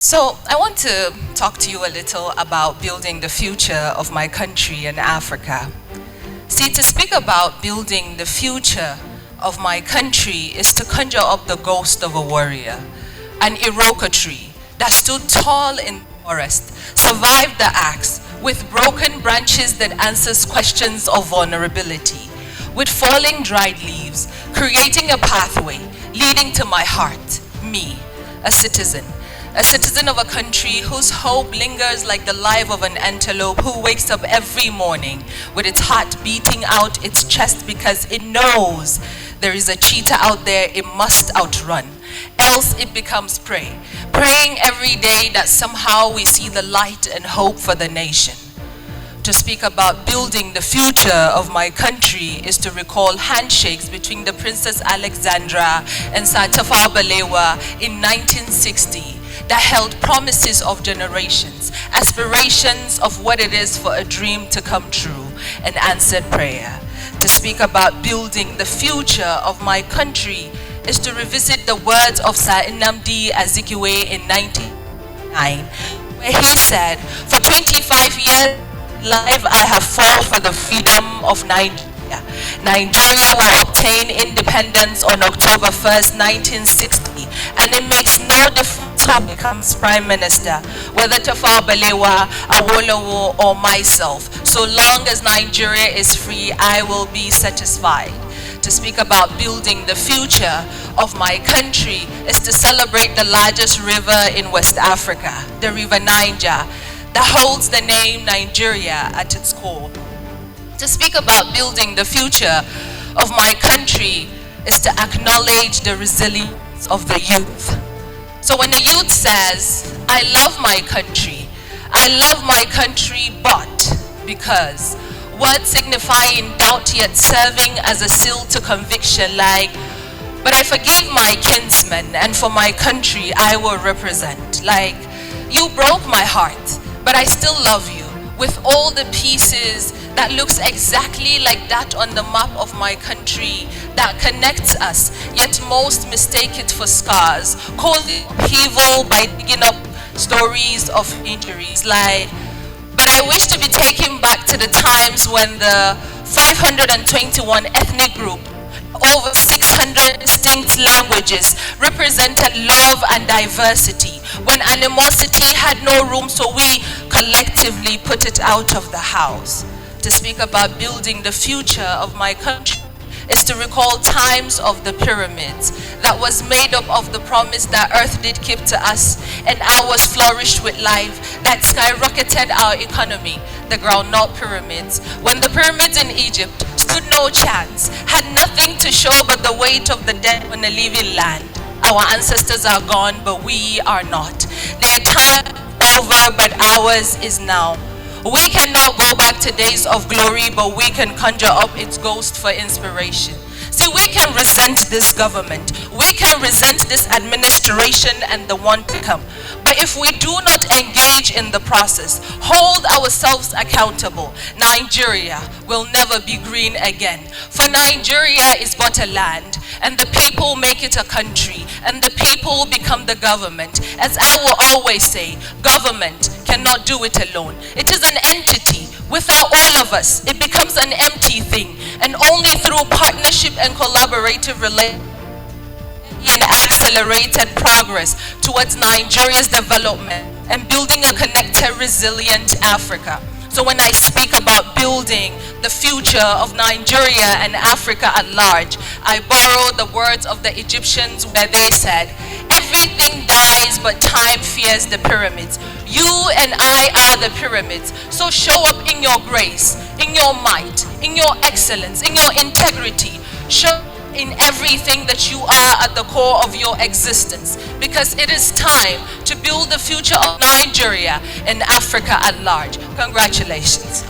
So, I want to talk to you a little about building the future of my country and Africa. See, to speak about building the future of my country is to conjure up the ghost of a warrior, an Iroka tree that stood tall in the forest, survived the axe, with broken branches that answers questions of vulnerability, with falling dried leaves, creating a pathway leading to my heart, me, a citizen of a country whose hope lingers like the life of an antelope who wakes up every morning with its heart beating out its chest because it knows there is a cheetah out there it must outrun, else it becomes prey, praying every day that somehow we see the light and hope for the nation. To speak about building the future of my country is to recall handshakes between the Princess Alexandra and Sir Tafawa Balewa in 1960 that held promises of generations, aspirations of what it is for a dream to come true, and answered prayer. To speak about building the future of my country is to revisit the words of Sir Nnamdi Azikiwe in 1999, where he said, "For 25 years life I have fought for the freedom of Nigeria. Nigeria will obtain independence on October 1st, 1960, and it makes no difference who becomes Prime Minister, whether Tafawa Balewa, Awolowo, or myself. So long as Nigeria is free, I will be satisfied." To speak about building the future of my country is to celebrate the largest river in West Africa, the River Niger, that holds the name Nigeria at its core. To speak about building the future of my country is to acknowledge the resilience of the youth. So when the youth says, "I love my country but," because words signifying doubt yet serving as a seal to conviction, like, "But I forgive my kinsmen, and for my country I will represent." Like, "You broke my heart, but I still love you with all the pieces that looks exactly like that on the map of my country that connects us, yet most mistake it for scars, call it upheaval by digging up stories of injuries." Like, "But I wish to be taken back to the times when the 521 ethnic group, over 600 distinct languages represented love and diversity, when animosity had no room, so we collectively put it out of the house." To speak about building the future of my country is to recall times of the pyramids that was made up of the promise that earth did keep to us and ours flourished with life, that skyrocketed our economy, the groundnut pyramids, when the pyramids in Egypt stood no chance, had nothing to show but the weight of the dead on a living land. Our ancestors are gone, but we are not. Their time is over, but ours is now. We cannot go back to days of glory, but we can conjure up its ghost for inspiration. See, we can resent this government, we can resent this administration and the one to come. But if we do not engage in the process, hold ourselves accountable, Nigeria will never be green again. For Nigeria is but a land, and the people make it a country, and the people become the government. As I will always say, government cannot do it alone. It is an entity. Without all of us, it becomes an empty thing, and only through partnership and collaborative relations and accelerated progress towards Nigeria's development and building a connected, resilient Africa. So when I speak about building the future of Nigeria and Africa at large, I borrow the words of the Egyptians where they said, "Everything dies but time fears the pyramids." You and I are the pyramids. So show up in your grace, in your might, in your excellence, in your integrity. Show in everything that you are at the core of your existence, because it is time to build the future of Nigeria and Africa at large. Congratulations.